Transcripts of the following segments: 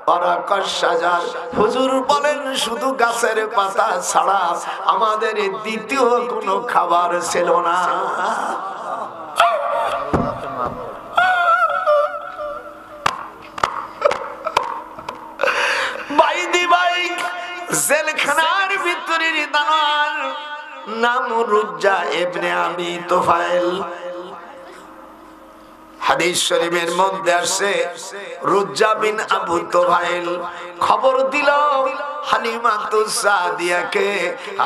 ওয়ারাকাশ শাজার। হুজুর বলেন শুধু গাছের পাতা ছাড়া আমাদের দ্বিতীয় কোনো খাবার ছিল না। বাইদি ভাই জেলখানার ভিতরের দালাল নাম রুজ্জা ইবনে আবি তুফাইল। হাদিস শরীফের মধ্যে আসে রুজ্জা বিন আবু তুফাইল খবর দিল হালিমাতুস সাদিয়াকে,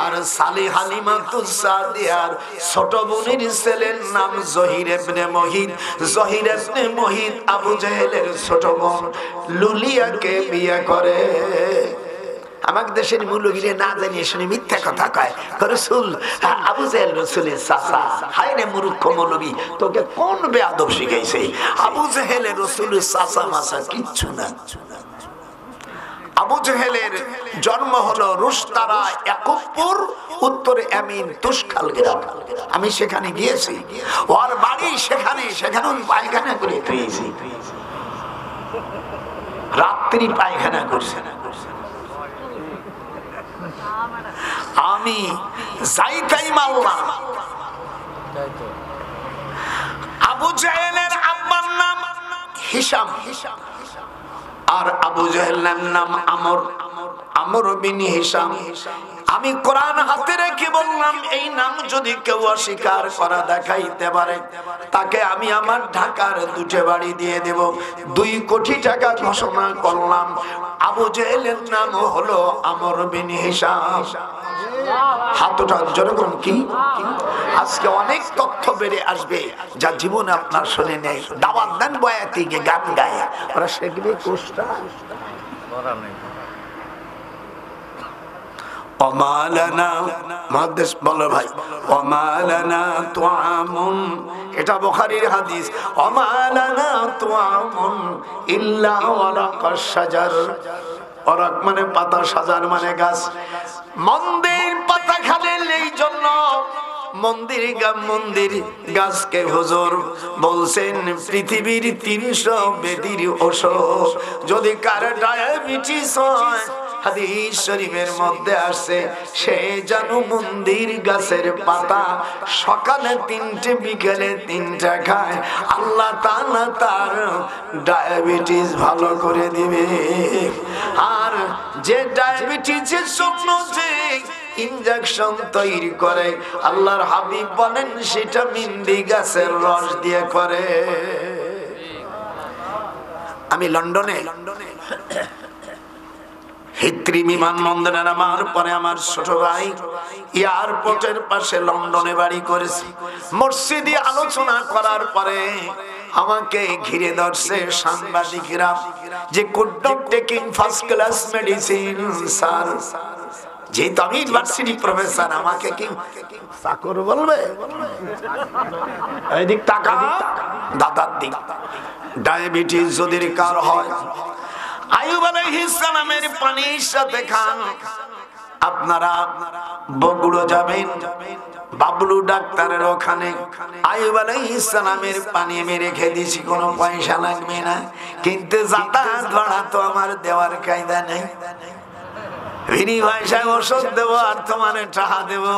আর সালি হালিমাতুস সাদিয়ার ছোট বোনের ছেলের নাম জহির ইবনে মুহিত। জহির ইবনে মুহিত আবু জেহেলের ছোট বোন লুলিয়াকে বিয়ে করে। আমাকে দেশের মৌলবীরা না জানিয়ে শুনে মিথ্যা কথা কয়, রাসূল আবু জেহেল রাসূলের চাচা। হায় রে মূর্খ মৌলবী, তোকে কোন বেয়াদব শিখাইছে? আবু জেহেলের রাসূলের চাচা মাসা কিচ্ছু না। আবু জেহেলের জন্ম হলো রুশতারা ইয়াকুবপুর, উত্তরে আমিন তুষখাল গ্রাম। আমি সেখানে গিয়েছি, ওর বাড়ি সেখানে। সেখানে পায়খানা করে পেয়েছি, রাত্রি পায়খানা করছে। আমি যাইতাই মারলাম। আবু জেহেলের আব্বার নাম হিশাম, আর আবু জেহেলের নাম আমর, আমর বিন হিশাম। আমি কোরআন হাতে রেখে বললাম, এই নাম যদি কেউ অস্বীকার করা দেখাইতে পারে তাকে আমি আমার ঢাকার দুটো বাড়ি দিয়ে দেব। 2 কোটি টাকা ঘোষণা করলাম। আবু জেহেলের নাম হলো আমর বিন হিশাম। হাতটা জনগণ কি আজকে অনেক তথ্য বেড়ে আসবে যা জীবনে আপনার শুনে নেই। দাওয়াত দেন বয়াতিকে গান গায়, ওরা শিখবে কোষ্টা। ওমালানা মুহাদ্দিস বলো ভাই, ওমালানা তুআমুন, এটা বুখারীর হাদিস। ওমালানা তুআমুন ইল্লা ওয়ারাকাশ শাজার। ওরাক মানে পাতা, সাজার মানে গাছ। মন্দির পাতা খালেন এই জন্য মন্দির গাছকে হুজুর বলছেন পৃথিবীর 300 বেদির ওষুধ। যদি কার ডায়াবেটিস হয়, হাদিস শরীফের মধ্যে আসে সে যেন মন্দির গাছের পাতা সকালে 3টে বিকেলে 3টা খায়, আল্লাহ তাআলা তার ডায়াবেটিস ভালো করে দিবে। আর যে ডায়াবেটিসের জন্য যে ইনজেকশন তৈরি করে, আল্লাহর হাবিব বলেন সেটা মিন্দি গাছের রস দিয়ে করে। আমি লন্ডনে হিথ্রি বিমানবন্দরে নামার পরে আমার ছোট ভাই এয়ারপোর্টের পাশে লন্ডনে বাড়ি করেছে। মসজিদে আলোচনা করার পরে আমাকে ঘিরে ধরছে সাংবাদিকরা যে could not taking first class medicine sir. যেহেতু আমি ইউনিভার্সিটি প্রফেসর, আমাকে কি চাকর বলবে? এদিক টাকা দাদার দিক। ডায়াবেটিস যদি কার হয়, আইয়ুব আলাইহিস সালামের পানির সাথে খান। আপনারা বগুড়ো যাবেন, বাবলু ডাক্তারের ওখানে আইয়ুব আলাইহিস সালামের পানি আমি রেখে দিয়েছি, কোনো পয়সা লাগবে না। কিন্তু যাতায়াত ভাড়া তো আমার দেওয়ার কায়দা নেই। বিনি পয়সায় ওষুধ দেবো আর তোমার টাকা দেবো।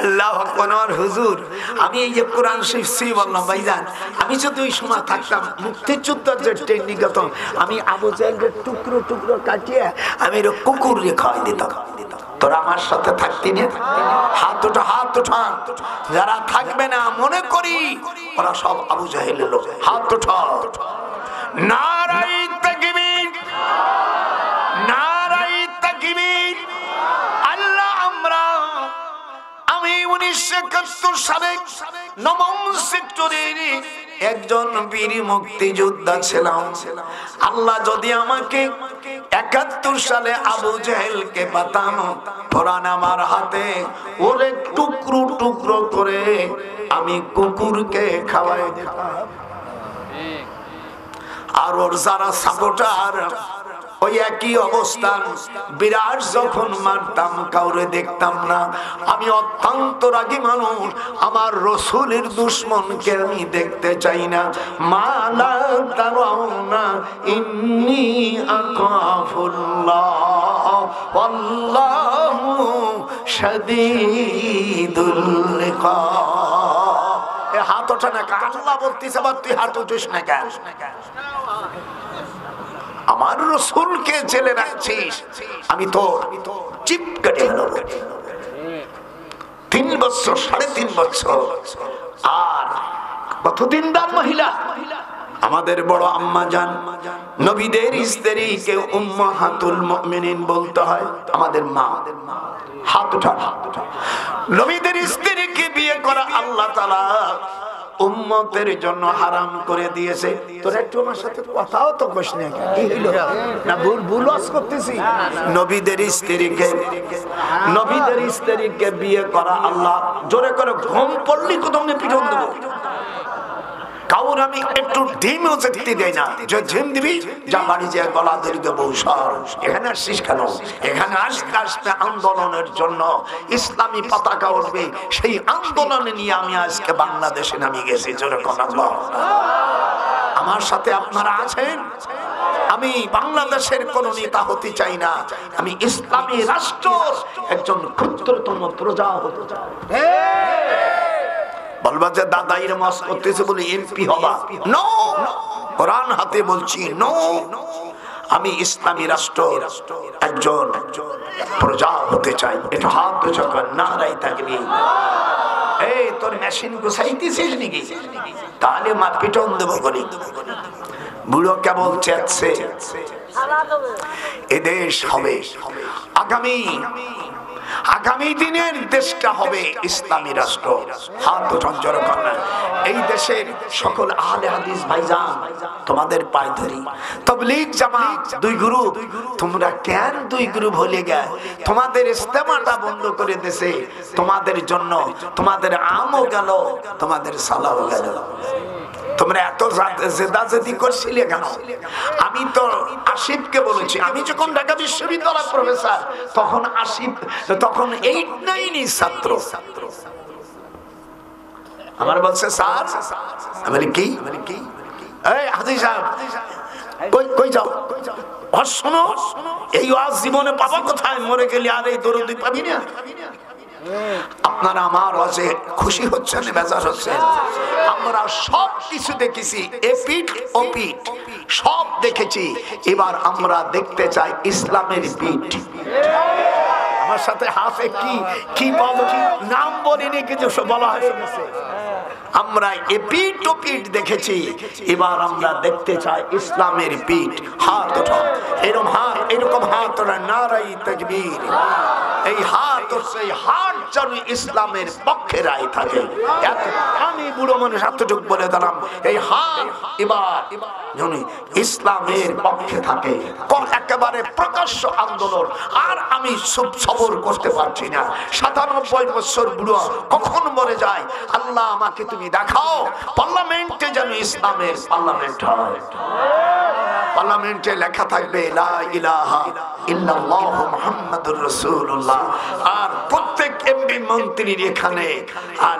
আল্লাহু আকবার। হুজুর আমি এই যে কোরআন শরীফ বললাম ভাইজান, আমি যদি ওই সময় থাকতাম মুক্তিযুদ্ধের যে টেকনিক হতো, আমি আবু জেহেলের টুকরো টুকরো কাটিয়ে আমি কুকুর রে খাওয়াই দিতাম। তোরা আমার সাথে থাকতি না? হাত ওঠা, হাত ওঠা। যারা থাকবে না মনে করি ওরা সব আবু জেহেলের লোক। হাত ওঠা। নারায়ে তাকবীর, নারায়ে তাকবীর। আল্লাহ আমরা আমি 1971 সালে 9ম সেক্টরের একজন বীর মুক্তিযোদ্ধা ছিলাম। আল্লাহ যদি আমাকে 71 সালে আবু জেহেলকে পাতাম, কোরআন আমার হাতে, ওরে টুকরো টুকরো করে আমি কুকুরকে খাওয়াই দিতাম। আর ওর যারা সাপোর্টার ওই একই অবস্থান। বিরাট যখন মারতাম কাউরে দেখতাম না। আমি অত্যন্ত রাগী মানুষ, আমার রসুলের দুশ্মনকে আমি দেখতে চাই না। মালা তারাউনা ইন্নী আখাফুল্লাহ আল্লাহু শাদীদুল ইকাব। এ হাত ওঠে না কেন? আল্লাহ বলতেছে আবার তুই হাত উঠিস না কেন? আমার রসুলকে জেলে রাখছিস, আমি তো চিপ কেটে নেব। 3 বছর 3.5 বছর। আর কতদিন দাম মহিলা, আমাদের বড় আম্মা জান, নবীদের স্ত্রীকে উম্মাহাতুল মুমিনিন বলতে হয়। আমাদের মা, হাত উঠান। নবীদের স্ত্রীকে বিয়ে করা আল্লাহ তাআলা উম্মতের জন্য হারাম করে দিয়েছে। তোর একটু আমার সাথে কথাও তো কইস না, কি হইলো না? ভুল করতেছি। নবীদের স্ত্রীকে বিয়ে করা আল্লাহ, জোরে করে ঘুম পড়লি কোথাও পিটন দেবো। কাউর আমি একটু ডিমও যেতে দেয় না, যে ঝিম দিবি যা বাড়ি যে গলা ধরে দেবো। সর, এখানে আসছিস কেন? এখানে আসতে আসতে আন্দোলনের জন্য ইসলামী পতাকা উঠবে, সেই আন্দোলনে নিয়ে আমি আজকে বাংলাদেশে নামিয়ে গেছি। জোরে কথা বল। আমার সাথে আপনারা আছেন। আমি বাংলাদেশের কোন নেতা হতে চাই না, আমি ইসলামী রাষ্ট্র একজন ক্ষুদ্রতম প্রজা হতে চাই। বলবা যে দাদাইর মাস করতেছে বলে এমপি হবা? নো, কোরআন হাতে বলছি নো। আমি ইসলামী রাষ্ট্র একজন প্রজা হতে চাই। এটা হাত উঁচু কর, নারায়ে তাকবীর। এই তোর মেশিন গুছাইতেছিস নাকি? তাহলে মা পিটন দেবো বলি। বুড়ো কেবল চেয়েছে এদেশ হবে আগামী দিনের দেশটা হবে ইসলামী রাষ্ট্র। হাত উঠান জোরে করেন। এই দেশের সকল আহলে হাদিস ভাইজান, তোমাদের পায়ে ধরি। তাবলীগ জামাত 2 গ্রুপ, তোমরা কেন 2 গ্রুপ হলে গে? তোমাদের ইস্তেমাটা বন্ধ করে দিয়েছে। তোমাদের জন্য তোমাদের আমও গেল, তোমাদের সালাও গেল। তোমরা এত জেদাজেদি করছিলে কেন? আমি তো আসিফকে বলেছি, আমি যখন ঢাকা বিশ্ববিদ্যালয়ের প্রফেসর, তখন আসিফ তখন 8-9 ছাত্র আমার বলছে স্যার, আমি কি এই হাজি সাহেব কই যাও? শোনো, এই ওয়াজ জীবনে পাবা কোথায়? মরে গেলে আর এই দরুদ পাবি না। আপনারা আমার ওয়াজে খুশি হচ্ছেন, বেজার হচ্ছেন? আমরা সব কিছু দেখেছি, এপিট ওপিট সব দেখেছি। এবার আমরা দেখতে চাই ইসলামের পিঠ। আমার সাথে হাফে কি পাবো, নাম বলিনি, কিছু বলা হয়েছে। আমরা এপিট ওপিট দেখেছি, এবার আমরা দেখতে চাই ইসলামের পিঠ। হাত ওঠা, এরকম হাত ওঠা, নারায়ে তাকবীর। এই হাত, সেই হাত যেন ইসলামের পক্ষে রায় থাকে। আমি বুড়ো মানুষ এতটুকু বলে দিলাম, এই হাত এবার যেন ইসলামের পক্ষে থাকে। একেবারে প্রকাশ্য আন্দোলন। আর আমি সবর করতে পারছি না। 97 বছর বুড়ো কখন মরে যায়, আল্লাহ আমাকে তুমি দেখাও। পার্লামেন্টে যেন ইসলামের পার্লামেন্ট হয়। পার্লামেন্টে লেখা থাকবে লা ইলাহা ইল্লাল্লাহ মুহাম্মাদুর রাসূলুল্লাহ। আর প্রত্যেক এমপি মন্ত্রীর এখানে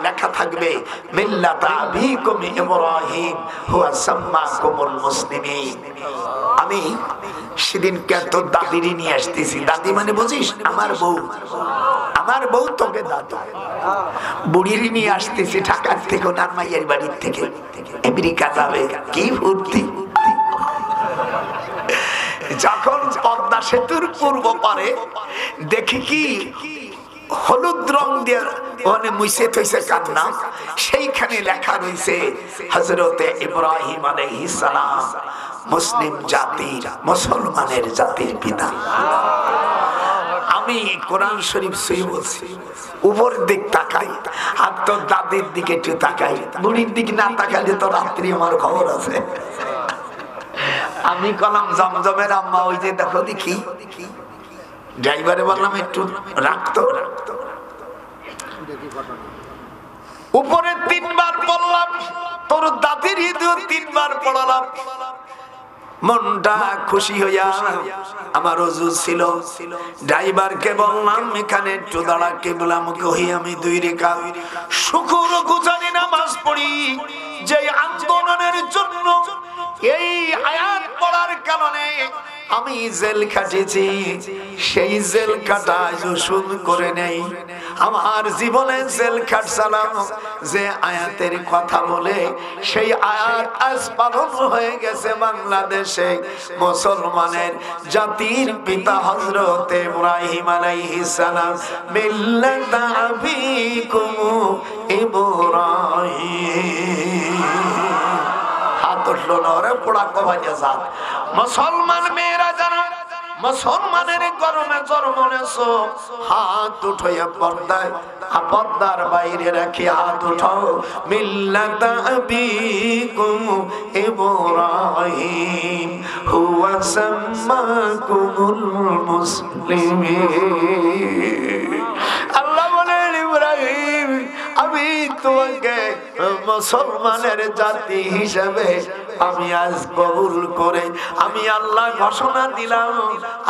লেখা থাকবে মিল্লাত আবিকুম ইব্রাহিম হুয়া সাম্মাকুমুল মুসলিমিন। আমি সেদিন তোর দাদিরি নিয়ে আসতেছি। দাদি মানে বুঝিস? আমার বউ তোকে দাদু। বুড়ির নিয়ে আসতেছি ঢাকার থেকে, ওনার মাইয়ের বাড়ির থেকে। আমেরিকা যাবে, কি ফুর্তি। যখন পদ্মা সেতুর পূর্ব পারে দেখি কি হলুদ রং দিয়ে ওখানে মুছে থইছে কান্না, সেইখানে লেখা রয়েছে হযরতে ইব্রাহিম আলাইহিস সালাম মুসলিম জাতির, মুসলমানের জাতির পিতা। আমি কোরআন শরীফ সই বলছি, উপর দিক তাকাই আর তোর দাদির দিকে একটু তাকাই। বুড়ির দিক না তাকাইলে তো রাত্রি আমার খবর আছে। আমি কলাম জমজমের আম্মা, ওই যে দেখো দেখি। ড্রাইভারে বললাম একটু রাখতো। উপরে 3 বার পড়লাম, তোর দাদির ঈদেও 3 বার পড়ালাম। মনটা খুশি হইয়া আমার ওযু ছিল, ড্রাইভারকে বললাম এখানে একটু দাঁড়া, কিবলামুখী হই আমি 2 রাকাত শুকর গুজারি নামাজ পড়ি। যে আন্দোলনের জন্য এই আয়াত পড়ার কারণে আমি জেল খাটেছি, সেই জেল কাটা ওষুধ করে নেই। আমার জীবনে জেল খাটছিলাম যে আয়াতের কথা বলে, সেই আয়াত আজ পালন হয়ে গেছে বাংলাদেশে। মুসলমানের জাতির পিতা হযরত ইব্রাহিম আলাইহিস সালাম, মিল্লাতা আবিকুম ইব্রাহিম। মুসলমান মেয়েরা যারা মুসলমানের গরমে জন্ম নেছো, হাত উঠাইয়া পর্দার বাইরে রাখি হাত উঠাও। মিল্লাতা আবিকুম ইব্রাহিম হুয়া সাম্মাকুমুল মুসলিমিন। আল্লাহ বলেন ইব্রাহিম, আমি তোমাকে মুসলমানের জাতি হিসেবে আমি আজ কবুল করে আমি আল্লাহ ঘোষণা দিলাম।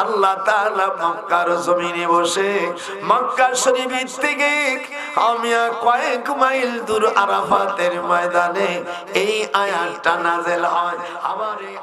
আল্লাহ তাআলা মক্কার জমিনে বসে মক্কা শরীফ থেকে আমি কয়েক মাইল দূর আরাফাতের ময়দানে এই আয়াতটা নাযিল হয়। আবার এই